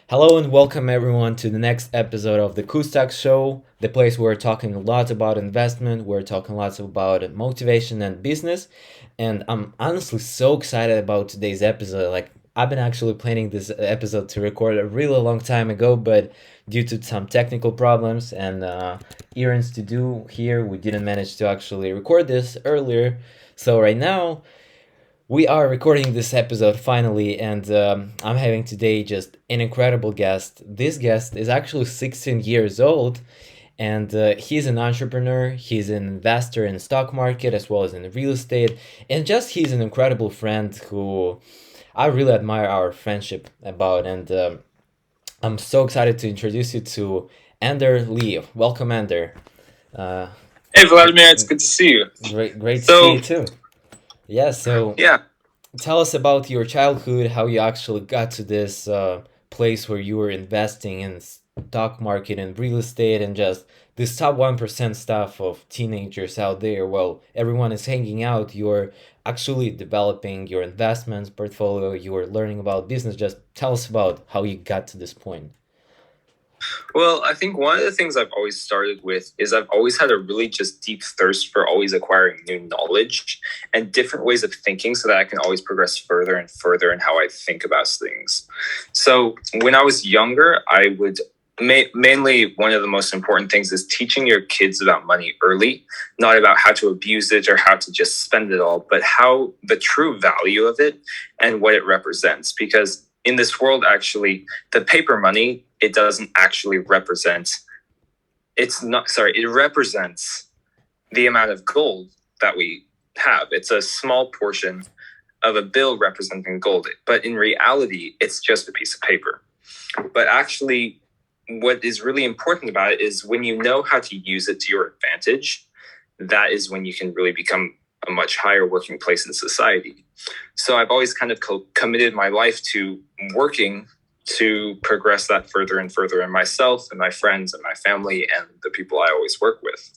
Hello and welcome everyone to the next episode of the KUZTAL Show, the place where we're talking a lot about investment, we're talking lots about motivation and business, and I'm honestly so excited about today's episode. Like I've been actually planning this episode to record a really long time ago, but due to some technical problems and errands to do here, we didn't manage to actually record this earlier. So right now we are recording this episode finally, and I'm having today just an incredible guest. This guest is actually 16 years old, and he's an entrepreneur. He's an investor in the stock market as well as in real estate, and just he's an incredible friend who I really admire our friendship about. And I'm so excited to introduce you to Ander Lee. Welcome, Ander. Uh, Hey Vladimir, it's good to see you. great to see So, you too. Yeah, so yeah, tell us about your childhood, how you actually got to this place where you were investing in stock market and real estate and just this top 1% stuff of teenagers out there. Well, everyone is hanging out. You're actually developing your investments portfolio. You are learning about business. Just tell us about how you got to this point. well, I think one of the things I've always started with is I've always had a really just deep thirst for always acquiring new knowledge and different ways of thinking so that I can always progress further and further in how I think about things. So, when I was younger, I would mainly one of the most important things is teaching your kids about money early, not about how to abuse it or how to just spend it all, but how the true value of it and what it represents. Because in this world, actually, the paper money, it doesn't actually represent, it represents the amount of gold that we have. It's a small portion of a bill representing gold, but in reality, it's just a piece of paper. But actually, what is really important about it is when you know how to use it to your advantage, that is when you can really become a much higher working place in society. So I've always kind of committed my life to working to progress that further and further in myself and my friends and my family and the people I always work with.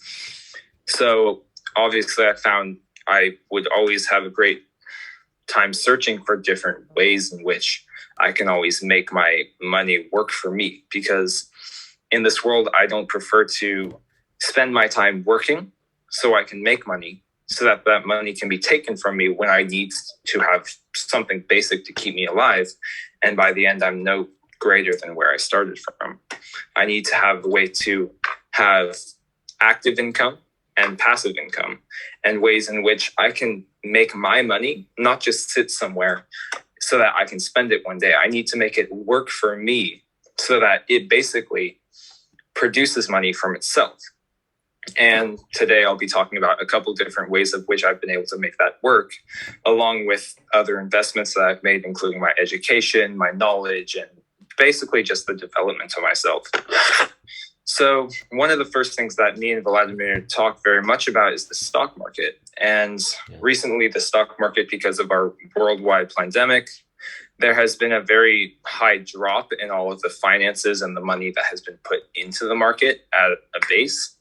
So obviously I found I would always have a great time searching for different ways in which I can always make my money work for me, because in this world, I don't prefer to spend my time working so I can make money, so that that money can be taken from me when I need to have something basic to keep me alive. And by the end, I'm no greater than where I started from. I need to have a way to have active income and passive income, and ways in which I can make my money, not just sit somewhere so that I can spend it one day. I need to make it work for me so that it basically produces money from itself. And today I'll be talking about a couple different ways of which I've been able to make that work, along with other investments that I've made, including my education, my knowledge, and basically just the development of myself. So one of the first things that me and Vladimir talk very much about is the stock market. And recently the stock market, because of our worldwide pandemic, there has been a very high drop in all of the finances and the money that has been put into the market at a base.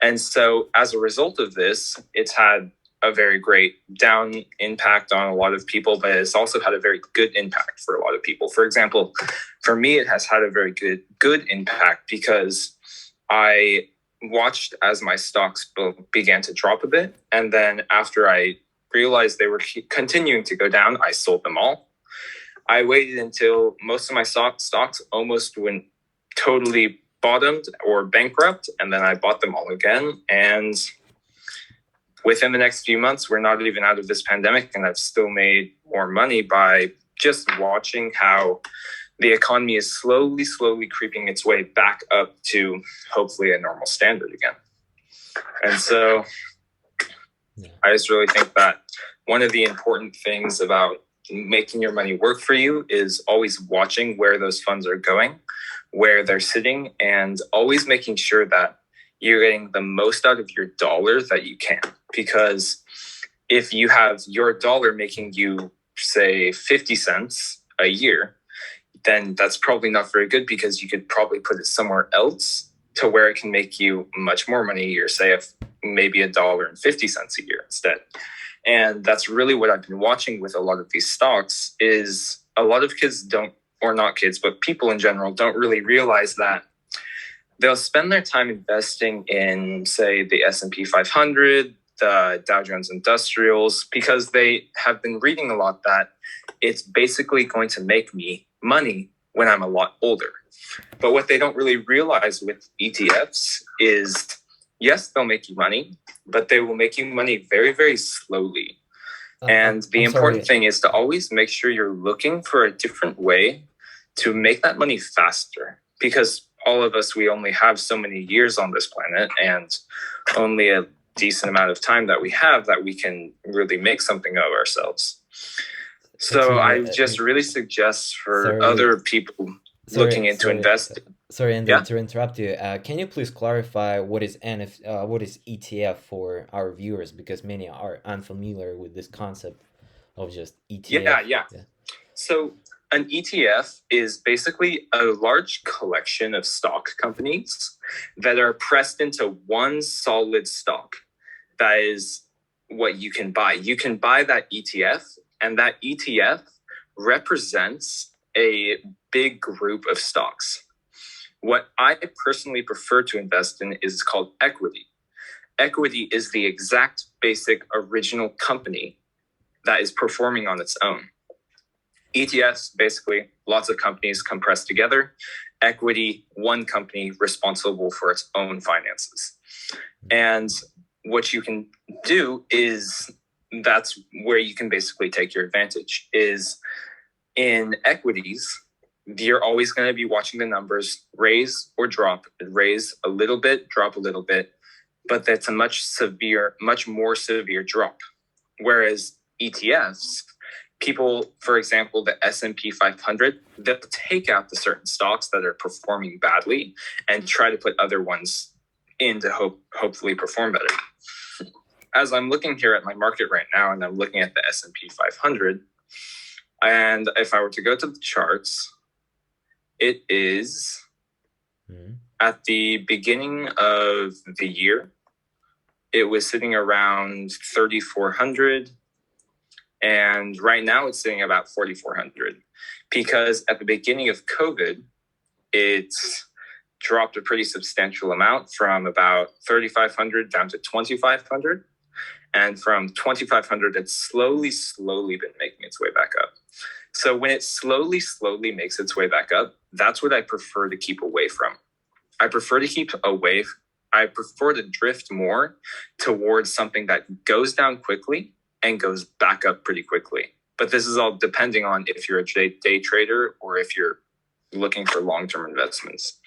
And so as a result of this, it's had a very great down impact on a lot of people, but it's also had a very good impact for a lot of people. For example, for me, it has had a very good impact because I watched as my stocks began to drop a bit. And then after I realized they were continuing to go down, I sold them all. I waited until most of my stocks almost went totally bottomed or bankrupt, and then I bought them all again. And within the next few months, we're not even out of this pandemic, and I've still made more money by just watching how the economy is slowly creeping its way back up to hopefully a normal standard again. And so I just really think that one of the important things about making your money work for you is always watching where those funds are going, where they're sitting, and always making sure that you're getting the most out of your dollar that you can. Because if you have your dollar making you, say, 50 cents a year, then that's probably not very good, because you could probably put it somewhere else to where it can make you much more money a year, say if maybe $1.50 a year instead. And that's really what I've been watching with a lot of these stocks is a lot of kids don't or not kids, but people in general don't really realize that they'll spend their time investing in, say, the S&P 500, the Dow Jones Industrials, because they have been reading a lot that it's basically going to make me money when I'm a lot older. But what they don't really realize with ETFs is, yes, they'll make you money, but they will make you money very, very slowly. And the important thing is to always make sure you're looking for a different way to make that money faster, because all of us, we only have so many years on this planet and only a decent amount of time that we have that we can really make something of ourselves. So I just really suggest for other people looking into investing. Sorry, Andrew, to interrupt you. Can you please clarify what is ETF for our viewers, because many are unfamiliar with this concept of just ETF. Yeah. So an ETF is basically a large collection of stock companies that are pressed into one solid stock. That is what you can buy. You can buy that ETF, and that ETF represents a big group of stocks. What I personally prefer to invest in is called equity. Equity is the exact basic original company that is performing on its own. ETFs, basically, lots of companies compressed together. Equity, one company responsible for its own finances. And what you can do is, that's where you can basically take your advantage, is in equities, you're always going to be watching the numbers raise or drop, raise a little bit, drop a little bit, but that's a much more severe drop. Whereas ETFs, people, for example, the S&P 500, they'll take out the certain stocks that are performing badly and try to put other ones in to hopefully perform better. As I'm looking here at my market right now, and I'm looking at the S&P 500, and if I were to go to the charts, it is at the beginning of the year, it was sitting around 3,400. And right now it's sitting about 4,400, because at the beginning of COVID, it's dropped a pretty substantial amount from about 3,500 down to 2,500. And from 2,500, it's slowly been making its way back up. So when it slowly makes its way back up, that's what I prefer to keep away from. I prefer to drift more towards something that goes down quickly and goes back up pretty quickly. But this is all depending on if you're a day trader or if you're looking for long-term investments.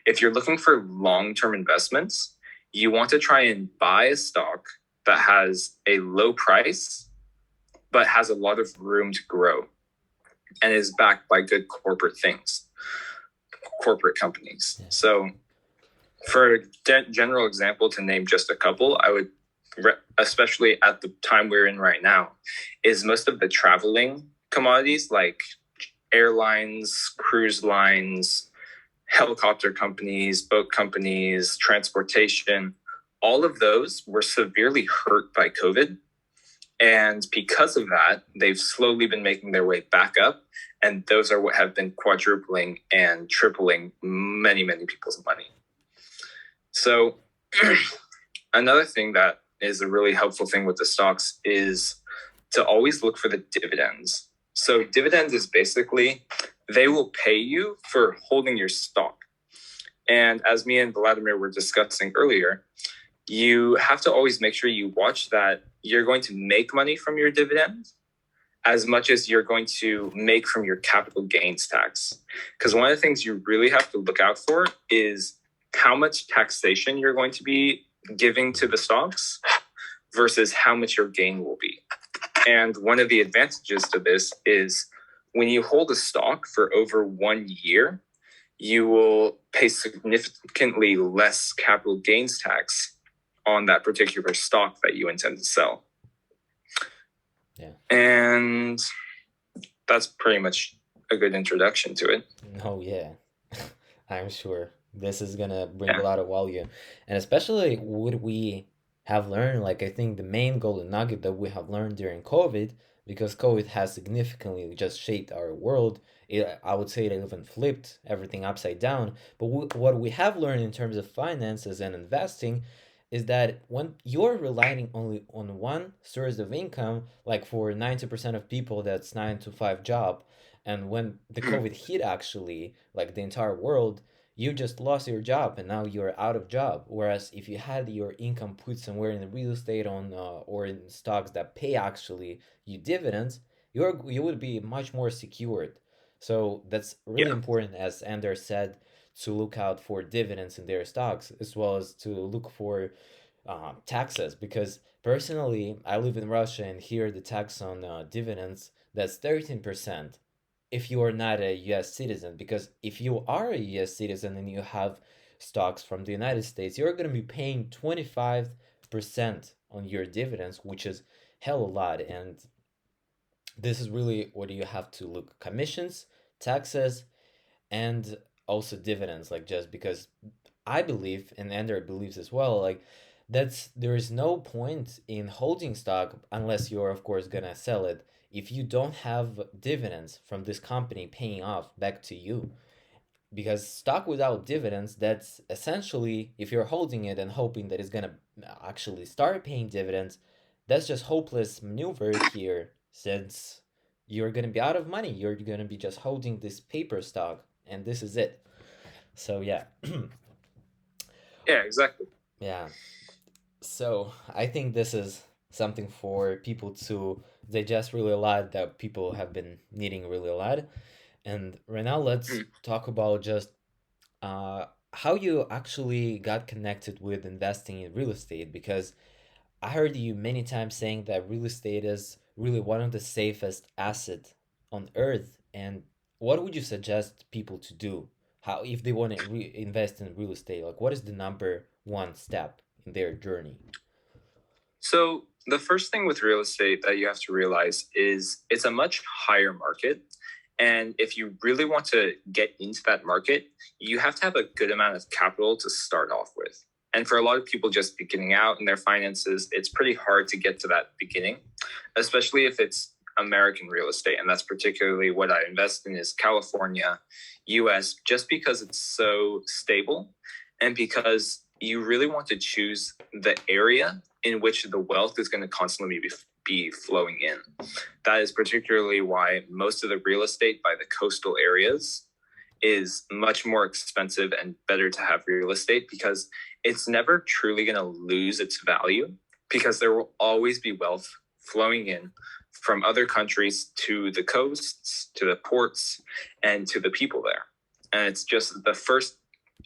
If you're looking for long-term investments, you want to try and buy a stock that has a low price, but has a lot of room to grow and is backed by good corporate companies. Yeah. So for a general example, to name just a couple, I would, especially at the time we're in right now, is most of the traveling commodities like airlines, cruise lines, helicopter companies, boat companies, transportation. All of those were severely hurt by COVID. And because of that, they've slowly been making their way back up. And those are what have been quadrupling and tripling many, many people's money. So another thing that is a really helpful thing with the stocks is to always look for the dividends. So dividends is basically, they will pay you for holding your stock. And as me and Vladimir were discussing earlier, you have to always make sure you watch that you're going to make money from your dividends as much as you're going to make from your capital gains tax. Because one of the things you really have to look out for is how much taxation you're going to be giving to the stocks versus how much your gain will be. And one of the advantages to this is when you hold a stock for over 1 year, you will pay significantly less capital gains tax on that particular stock that you intend to sell. Yeah. And that's pretty much a good introduction to it. Oh, yeah. I'm sure this is going to bring a lot of value. And especially what we have learned, like I think the main golden nugget that we have learned during COVID because COVID has significantly just shaped our world. I would say it even flipped everything upside down. But what we have learned in terms of finances and investing is that when you're relying only on one source of income, like for 90% of people, that's 9 to 5 job, and when the COVID hit, actually, like the entire world, you just lost your job and now you're out of job. Whereas if you had your income put somewhere in the real estate on or in stocks that pay actually you dividends, you would be much more secured. So that's really Yeah. important, as Anders said, to look out for dividends in their stocks, as well as to look for taxes. Because personally, I live in Russia, and here the tax on dividends, that's 13% if you are not a US citizen. Because if you are a US citizen and you have stocks from the United States, you're going to be paying 25% on your dividends, which is hell a lot. And this is really what you have to look: commissions, taxes, and also dividends. Like, just because I believe, and Ender believes as well, like that's there is no point in holding stock unless you're of course gonna sell it if you don't have dividends from this company paying off back to you. Because stock without dividends, that's essentially, if you're holding it and hoping that it's gonna actually start paying dividends, that's just hopeless maneuver here, since you're gonna be out of money. You're gonna be just holding this paper stock, and this is it. So yeah. Yeah, exactly. Yeah. So I think this is something for people to digest really a lot, that people have been needing really a lot. And right now, let's talk about just how you actually got connected with investing in real estate. Because I heard you many times saying that real estate is really one of the safest assets on earth. And what would you suggest people to do? How, if they want to invest in real estate, like what is the number one step in their journey? So the first thing with real estate that you have to realize is it's a much higher market. And if you really want to get into that market, you have to have a good amount of capital to start off with. And for a lot of people just beginning out in their finances, it's pretty hard to get to that beginning, especially if it's American real estate. And that's particularly what I invest in, is California, US, just because it's so stable and because you really want to choose the area in which the wealth is going to constantly be flowing in. That is particularly why most of the real estate by the coastal areas is much more expensive and better to have real estate, because it's never truly going to lose its value, because there will always be wealth flowing in from other countries to the coasts, to the ports, and to the people there. And it's just the first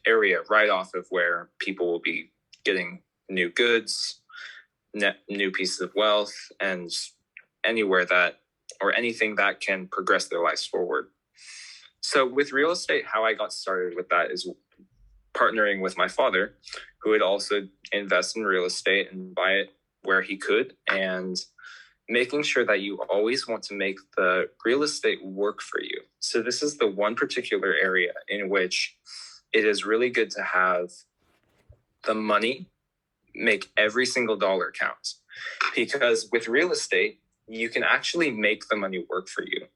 area right off of where people will be getting new goods, new pieces of wealth, and anywhere that, or anything that can progress their lives forward. So with real estate, how I got started with that is partnering with my father, who would also invest in real estate and buy it where he could, and making sure that you always want to make the real estate work for you. So this is the one particular area in which it is really good to have the money make every single dollar count. Because with real estate, you can actually make the money work for you.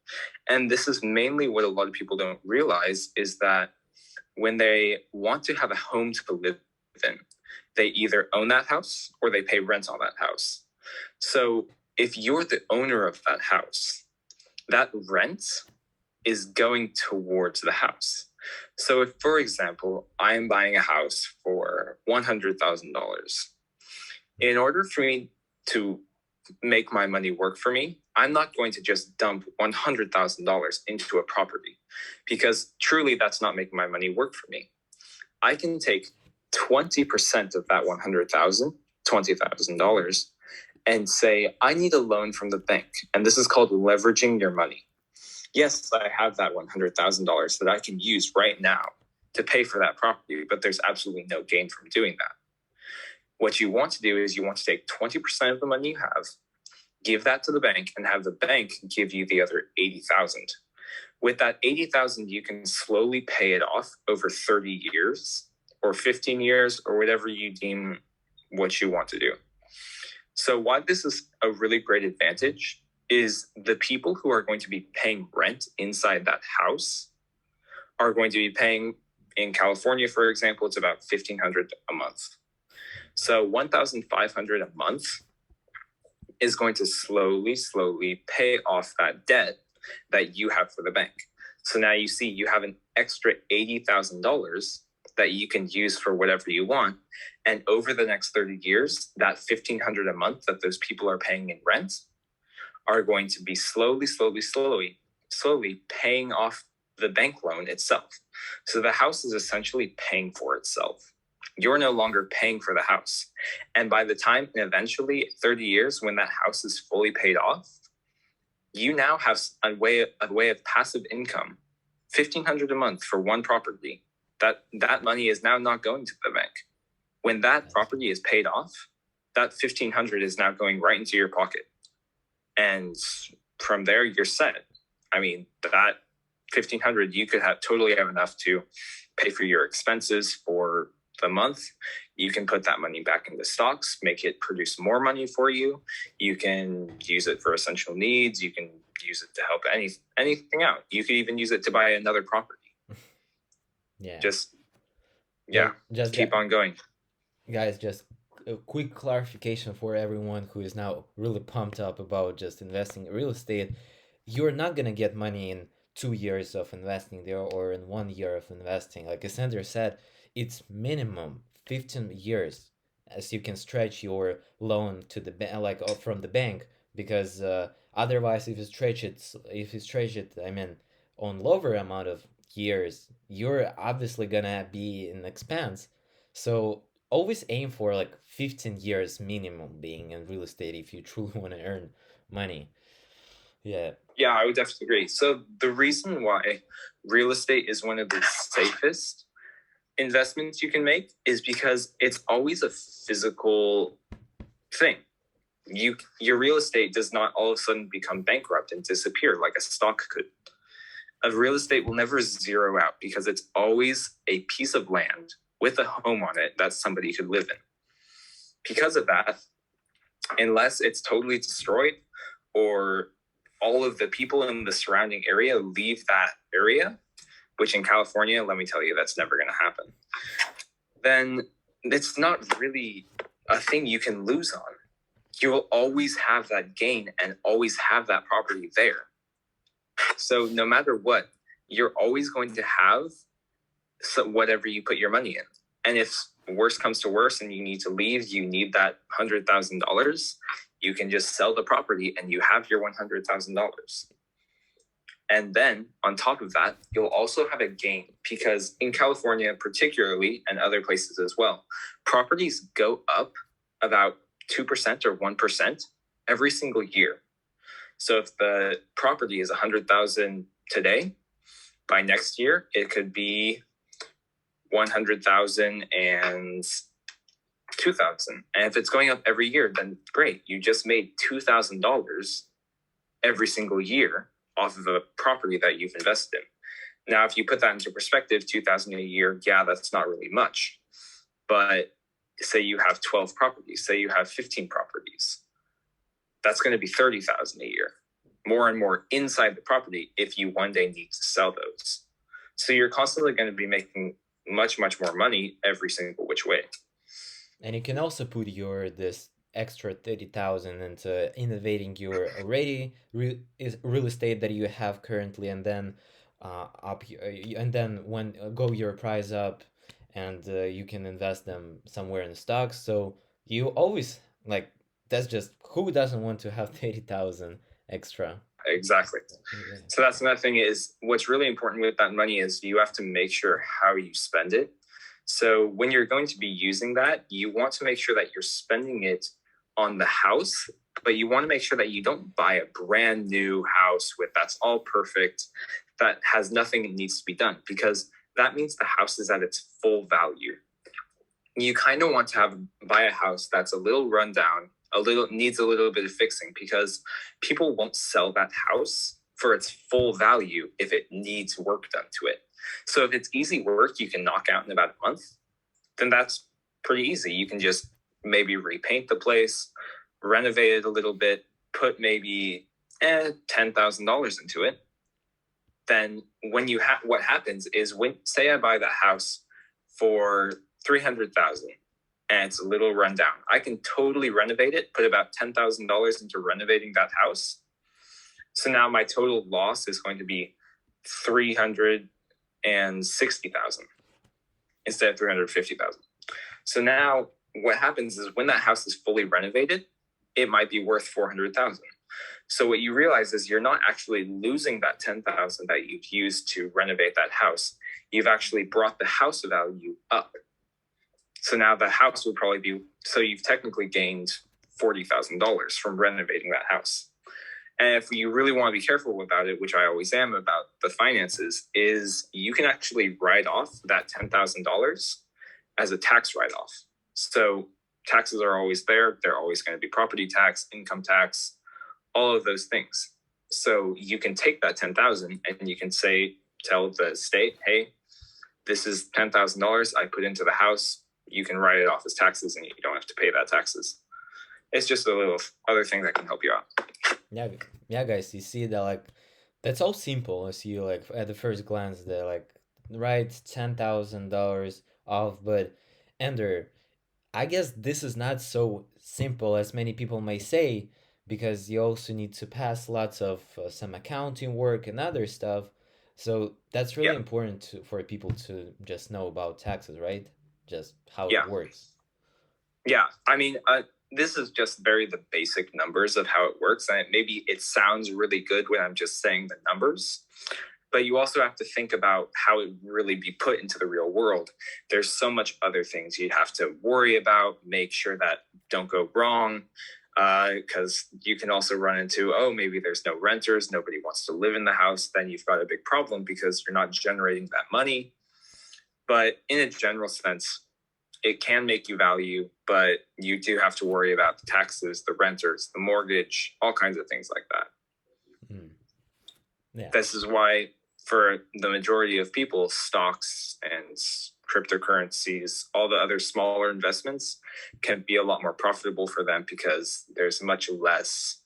And this is mainly what a lot of people don't realize, is that when they want to have a home to live in, they either own that house or they pay rent on that house. So if you're the owner of that house, that rent is going towards the house. So if, for example, I am buying a house for $100,000, in order for me to make my money work for me, I'm not going to just dump $100,000 into a property, because truly that's not making my money work for me. I can take 20% of that $20,000, and say, I need a loan from the bank. And this is called leveraging your money. Yes, I have that $100,000 that I can use right now to pay for that property, but there's absolutely no gain from doing that. What you want to do is you want to take 20% of the money you have, give that to the bank, and have the bank give you the other 80,000. With that 80,000, you can slowly pay it off over 30 years or 15 years or whatever you deem what you want to do. So why this is a really great advantage is the people who are going to be paying rent inside that house are going to be paying, in California, for example, it's about $1,500 a month. So $1,500 a month is going to slowly pay off that debt that you have for the bank. So now you see you have an extra $80,000 that you can use for whatever you want. And over the next 30 years, that $1,500 a month that those people are paying in rent are going to be slowly paying off the bank loan itself. So the house is essentially paying for itself. You're no longer paying for the house. And by the time, eventually, 30 years, when that house is fully paid off, you now have a way of passive income, $1,500 a month for one property. That money is now not going to the bank. When that property is paid off, that $1,500 is now going right into your pocket. And from there, you're set. I mean, that $1,500, you could totally have enough to pay for your expenses for the month. You can put that money back into stocks, make it produce more money for you. You can use it for essential needs. You can use it to help anything out. You could even use it to buy another property. Just keep on going. Guys, just a quick clarification for everyone who is now really pumped up about just investing in real estate. You're not going to get money in 2 years of investing there or in 1 year of investing. Like Alexander said, it's minimum 15 years as you can stretch your loan to the bank, like from the bank, because otherwise if you stretch it, I mean, on lower amount of years, you're obviously gonna be in expense. So always aim for like 15 years minimum being in real estate if you truly want to earn money. Yeah, I would definitely agree. So the reason why real estate is one of the safest investments you can make is because it's always a physical thing. Your real estate does not all of a sudden become bankrupt and disappear like a stock could. A real estate will never zero out because it's always a piece of land with a home on it that somebody could live in. Because of that, unless it's totally destroyed or all of the people in the surrounding area leave that area, which in California, let me tell you, that's never going to happen, then it's not really a thing you can lose on. You will always have that gain and always have that property there. So no matter what, you're always going to have whatever you put your money in. And if worse comes to worse and you need to leave, you need that $100,000, you can just sell the property and you have your $100,000. And then on top of that, you'll also have a gain because in California particularly, and other places as well, properties go up about 2% or 1% every single year. So if the property is $100,000 today, by next year, it could be $100,000 and $2,000. And if it's going up every year, then great. You just made $2,000 every single year off of a property that you've invested in. Now, if you put that into perspective, $2,000 a year, that's not really much. But say you have 12 properties, say you have 15 properties, that's going to be $30,000 a year, more and more inside the property if you one day need to sell those. So you're constantly going to be making much more money every single which way. And you can also put this extra 30,000 into innovating your already real estate that you have currently, and then when your price up, and you can invest them somewhere in stocks. So you always that's just, who doesn't want to have 30,000 extra? Exactly. Yeah. So that's another thing is what's really important with that money is you have to make sure how you spend it. So when you're going to be using that, you want to make sure that you're spending it on the house, but you want to make sure that you don't buy a brand new house that's all perfect, that has nothing that needs to be done, because that means the house is at its full value. You kind of want to buy a house that's a little rundown, needs a little bit of fixing, because people won't sell that house for its full value if it needs work done to it. So if it's easy work you can knock out in about a month, then that's pretty easy. You can just maybe repaint the place, renovate it a little bit, put maybe $10,000 into it, then when what happens is, when say I buy that house for 300,000 and it's a little rundown, I can totally renovate it, put about $10,000 into renovating that house. So now my total loss is going to be 360,000 instead of 350,000. So now what happens is, when that house is fully renovated, it might be worth 400,000. So what you realize is, you're not actually losing that 10,000 that you've used to renovate that house. You've actually brought the house value up. So now the house would probably be, so you've technically gained $40,000 from renovating that house. And if you really want to be careful about it, which I always am about the finances, is you can actually write off that $10,000 as a tax write-off. So taxes are always there. They're always going to be property tax, income tax, all of those things. So you can take that 10,000 and you can tell the state, hey, this is $10,000 I put into the house. You can write it off as taxes and you don't have to pay that taxes. It's just a little other thing that can help you out. Yeah, guys, you see that, like, that's all simple. As you, like, at the first glance, they're like, right, $10,000 off, but Ender, I guess this is not so simple as many people may say, because you also need to pass lots of some accounting work and other stuff. So that's really important for people to just know about taxes, right? Just how it works. Yeah, I mean, this is just the basic numbers of how it works. And maybe it sounds really good when I'm just saying the numbers, but you also have to think about how it really be put into the real world. There's so much other things you have to worry about, make sure that don't go wrong, because you can also run into, maybe there's no renters, nobody wants to live in the house. Then you've got a big problem because you're not generating that money. But in a general sense, it can make you value, but you do have to worry about the taxes, the renters, the mortgage, all kinds of things like that. Yeah. This is why, for the majority of people, stocks and cryptocurrencies, all the other smaller investments, can be a lot more profitable for them because there's much less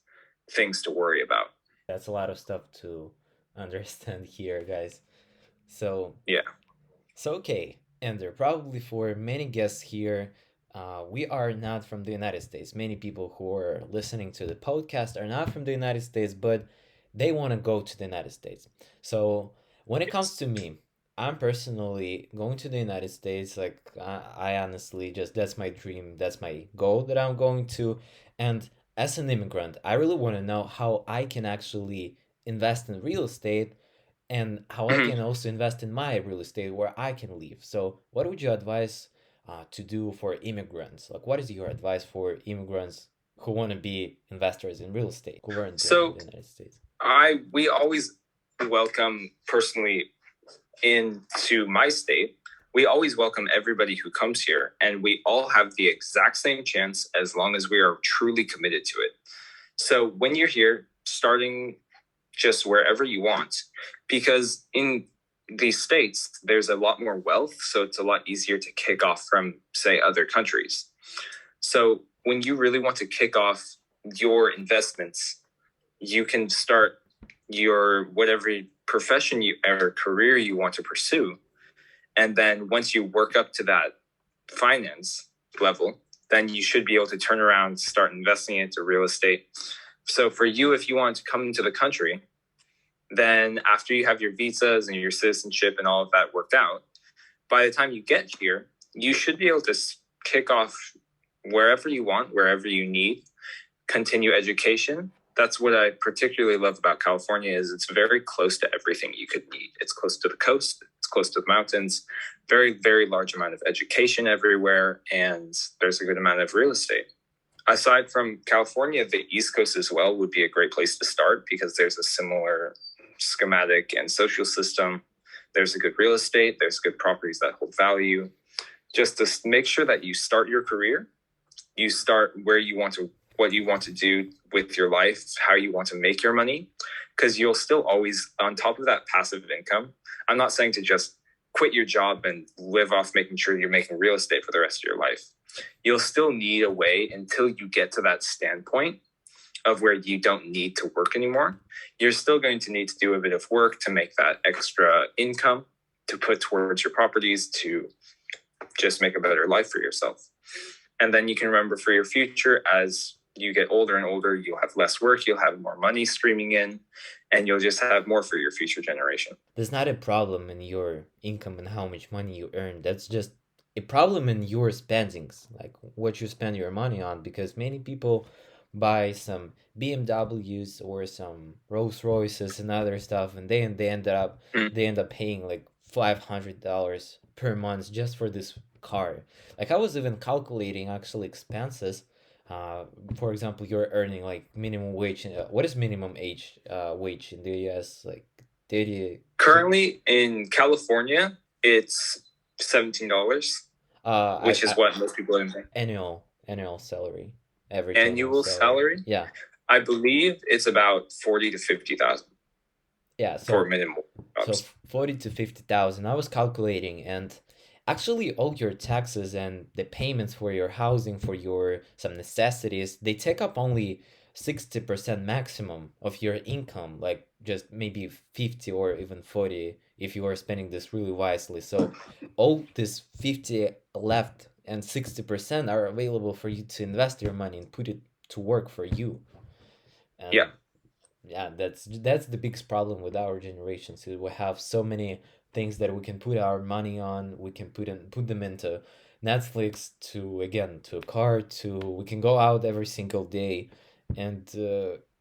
things to worry about. That's a lot of stuff to understand here, guys. So yeah. So okay, and there probably for many guests here, we are not from the United States. Many people who are listening to the podcast are not from the United States, but they want to go to the United States. So when it comes to me, I'm personally going to the United States. Like, I honestly just, that's my dream, that's my goal that I'm going to. And as an immigrant, I really want to know how I can actually invest in real estate and how I can also invest in my real estate where I can live. So, what would you advise to do for immigrants? Like, what is your advice for immigrants who want to be investors in real estate who weren't in the United States? We always welcome, personally, into my state, we always welcome everybody who comes here, and we all have the exact same chance as long as we are truly committed to it. So when you're here, starting just wherever you want, because in these states, there's a lot more wealth, so it's a lot easier to kick off from, say, other countries. So when you really want to kick off your investments, you can start your whatever profession or career you want to pursue. And then once you work up to that finance level, then you should be able to turn around, start investing into real estate. So for you, if you want to come into the country, then after you have your visas and your citizenship and all of that worked out, by the time you get here, you should be able to kick off wherever you want, wherever you need, continue education. That's what I particularly love about California is it's very close to everything you could need. It's close to the coast. It's close to the mountains. Very, very large amount of education everywhere. And there's a good amount of real estate. Aside from California, the East Coast as well would be a great place to start because there's a similar schematic and social system. There's a good real estate. There's good properties that hold value. Just to make sure that you start your career, you start where you want to, what you want to do with your life, how you want to make your money, because you'll still always, on top of that passive income, I'm not saying to just quit your job and live off making sure you're making real estate for the rest of your life. You'll still need a way until you get to that standpoint of where you don't need to work anymore, you're still going to need to do a bit of work to make that extra income to put towards your properties to just make a better life for yourself. And then you can remember for your future, as you get older and older, you'll have less work, you'll have more money streaming in, and you'll just have more for your future generation. There's not a problem in your income and how much money you earn. That's just a problem in your spendings, like what you spend your money on, because many people buy some BMWs or some Rolls Royces and other stuff, and they end up paying like $500 per month just for this car. Like I was even calculating actually expenses. For example, you're earning like minimum wage. What is minimum wage in the US? Like 30. Currently in California, it's $17, which is what most people are saying. Annual salary, average annual salary. Yeah, I believe it's about 40 to 50,000. Yeah, for minimum jobs. So 40 to 50,000. I was calculating, and actually all your taxes and the payments for your housing, for your some necessities, they take up only 60% maximum of your income, like just maybe 50 or even 40 if you are spending this really wisely. So all this 50 left and 60% are available for you to invest your money and put it to work for you. And yeah, that's the biggest problem with our generation. So we have so many things that we can put our money on. We can put them into Netflix, to again, to a car, to we can go out every single day. And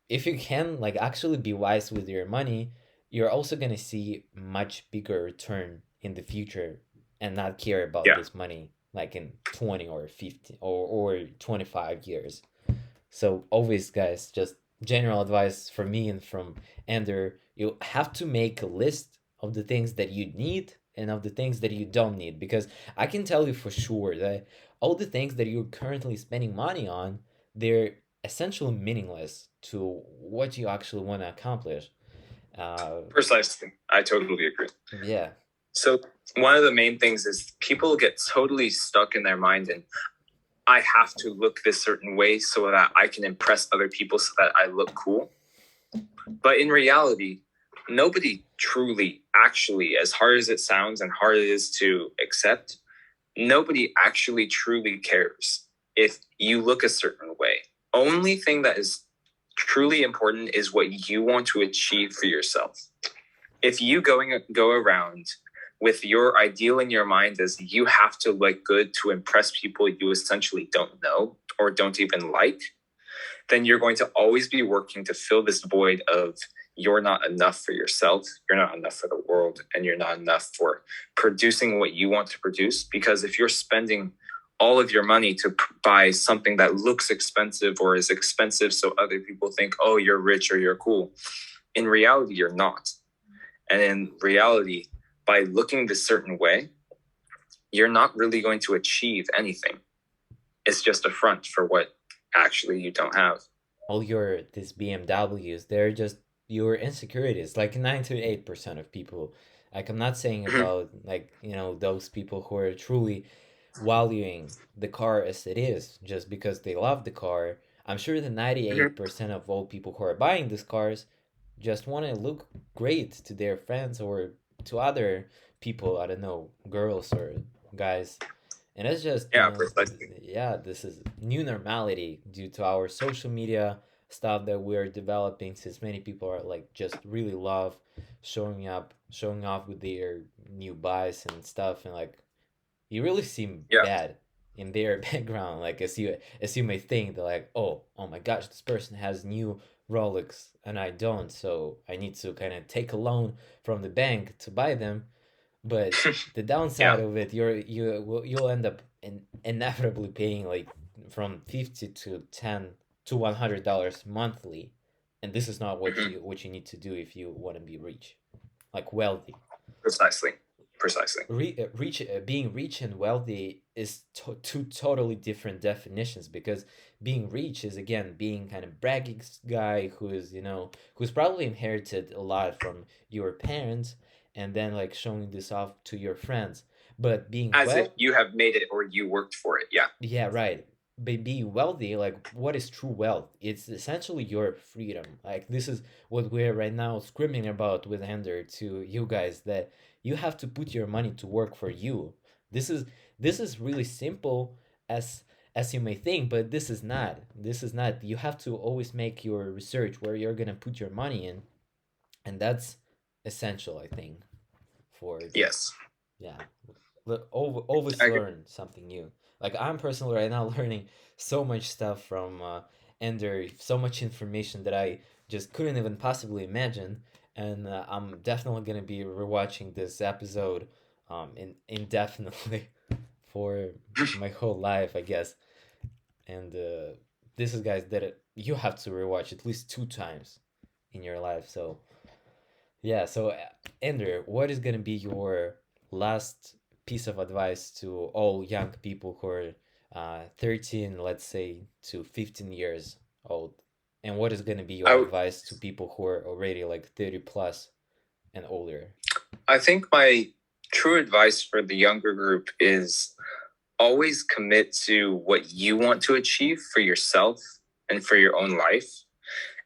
if you can like actually be wise with your money, you're also gonna see much bigger return in the future and not care about this money like in 20 or 50 or 25 years. So always, guys, just general advice from me and from Ander, you have to make a list of the things that you need and of the things that you don't need, because I can tell you for sure that all the things that you're currently spending money on, they're essentially meaningless to what you actually want to accomplish. Precisely. I totally agree. Yeah. So one of the main things is people get totally stuck in their mind and I have to look this certain way so that I can impress other people so that I look cool. But in reality, nobody truly, actually, as hard as it sounds and hard it is to accept, nobody actually truly cares if you look a certain way. Only thing that is truly important is what you want to achieve for yourself. If you go around with your ideal in your mind as you have to look good to impress people you essentially don't know or don't even like, then you're going to always be working to fill this void of you're not enough for yourself, you're not enough for the world, and you're not enough for producing what you want to produce. Because if you're spending all of your money to buy something that looks expensive or is expensive so other people think, oh, you're rich or you're cool, in reality, you're not. And in reality, by looking this certain way, you're not really going to achieve anything. It's just a front for what actually you don't have. All these BMWs, they're just your insecurities. Like 98% of people. Like I'm not saying about like, those people who are truly valuing the car as it is just because they love the car. I'm sure the 98% of all people who are buying these cars just want to look great to their friends or to other people, I don't know, girls or guys. And it's just, this is new normality due to our social media stuff that we're developing, since many people are like just really love showing off with their new buys and stuff, and like you really seem bad in their background, like as you may think, they're like, oh my gosh, this person has new Rolex and I don't, so I need to kind of take a loan from the bank to buy them. But the downside of it, you'll end up inevitably paying like from 50 to 10 to $100 monthly, and this is not what you need to do if you want to be rich, like wealthy. Precisely. Being rich and wealthy is two totally different definitions, because being rich is again being kind of bragging guy who's probably inherited a lot from your parents, and then like showing this off to your friends. But being if you have made it or you worked for it. Yeah, right. by being wealthy, like what is true wealth? It's essentially your freedom. Like this is what we're right now screaming about with Ender to you guys, that you have to put your money to work for you. This is this is really simple as you may think, but this is not. This is not. You have to always make your research where you're gonna put your money in, and that's essential, I think, for just Yes. yeah, always I agree. learn something new. Like I'm personally right now learning so much stuff from Ender, so much information that I just couldn't even possibly imagine, and I'm definitely gonna be rewatching this episode indefinitely for my whole life, I guess. And this is, guys, that you have to rewatch at least 2 times in your life. So yeah, so Ender, what is gonna be your last piece of advice to all young people who are 13, let's say, to 15 years old? And what is gonna be your I advice to people who are already like 30 plus and older? I think my true advice for the younger group is always commit to what you want to achieve for yourself and for your own life,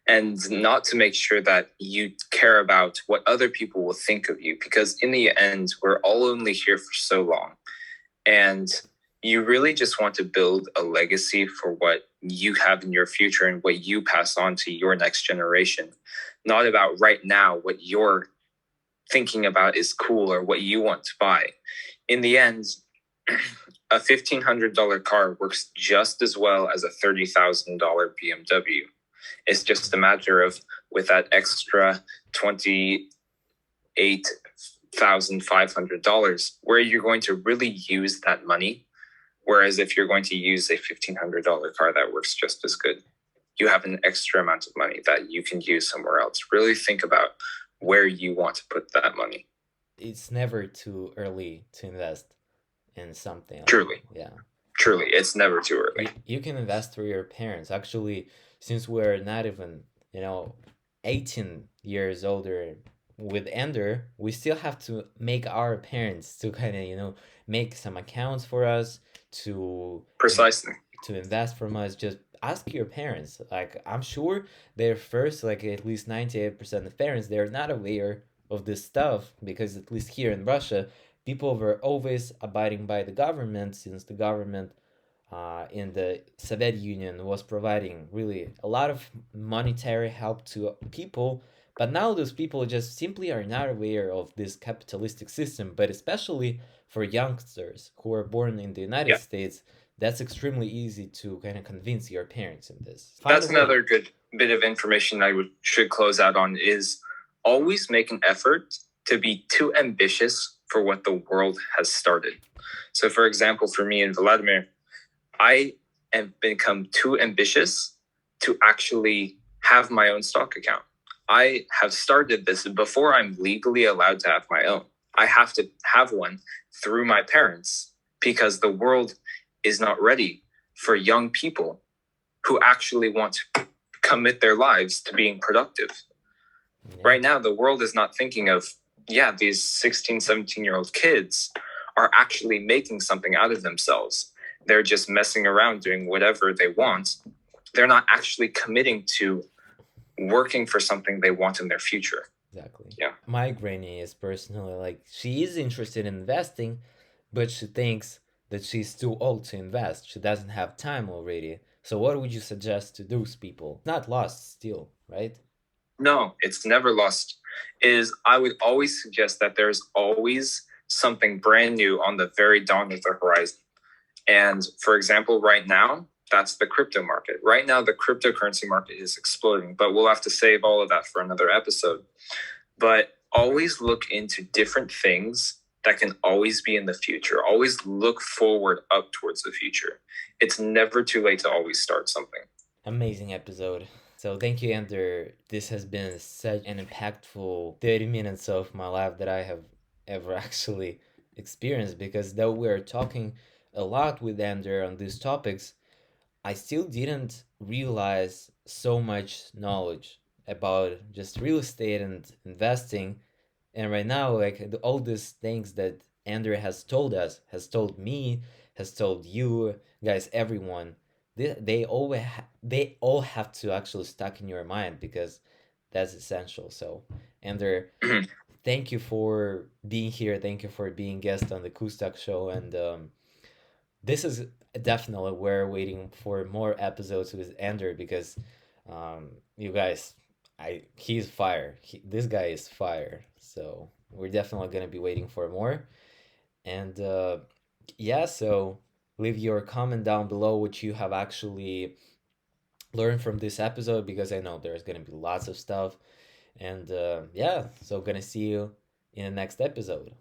and not to make sure that you care about what other people will think of you, because in the end, we're all only here for so long. And you really just want to build a legacy for what you have in your future and what you pass on to your next generation, not about right now what you're thinking about is cool or what you want to buy. In the end, a $1,500 car works just as well as a $30,000 BMW. It's just a matter of, with that extra $28,500, where you're going to really use that money. Whereas if you're going to use a $1,500 car that works just as good, you have an extra amount of money that you can use somewhere else. Really think about where you want to put that money. It's never too early to invest in something. Truly, Yeah. truly, it's never too early. You can invest through your parents. Actually, since we're not even, 18 years older with Ender, we still have to make our parents to kind of, make some accounts for us to Precisely. to invest from us. Just ask your parents. Like I'm sure they're first, like at least 98% of parents, they're not aware of this stuff because at least here in Russia, people were always abiding by the government since the government in the Soviet Union was providing really a lot of monetary help to people. But now those people just simply are not aware of this capitalistic system. But especially for youngsters who are born in the United Yeah. States, that's extremely easy to kind of convince your parents in this. Find That's a way. another good bit of information should close out on is always make an effort to be too ambitious for what the world has started. So, for example, for me and Vladimir, I have become too ambitious to actually have my own stock account. I have started this before I'm legally allowed to have my own. I have to have one through my parents because the world is not ready for young people who actually want to commit their lives to being productive. Yeah. Right now, the world is not thinking of, these 16, 17-year-old kids are actually making something out of themselves. They're just messing around doing whatever they want. They're not actually committing to working for something they want in their future. Exactly. Yeah. My granny is personally like, she is interested in investing, but she thinks that she's too old to invest. She doesn't have time already. So what would you suggest to those people? Not lost still, right? No, it's never lost. I would always suggest that there's always something brand new on the very dawn of the horizon. And for example, right now, that's the crypto market. Right now, the cryptocurrency market is exploding, but we'll have to save all of that for another episode. But always look into different things that can always be in the future. Always look forward up towards the future. It's never too late to always start something. Amazing episode. So thank you, Ander. This has been such an impactful 30 minutes of my life that I have ever actually experienced, because though we're talking a lot with Ander on these topics, I still didn't realize so much knowledge about just real estate and investing. And right now, like all these things that Ander has told us, has told me, has told you guys, everyone, they all have to actually stuck in your mind because that's essential. So, Ender, thank you for being here. Thank you for being guest on the KUZTALK show. And this is definitely we're waiting for more episodes with Ender because you guys, he's fire. This guy is fire. So we're definitely gonna be waiting for more. And yeah, so leave your comment down below what you have actually learned from this episode because I know there's gonna be lots of stuff. And yeah, so gonna see you in the next episode.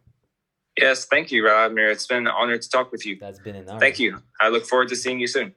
Yes, thank you, Vladimir. It's been an honor to talk with you. That's been an honor. Thank you. I look forward to seeing you soon.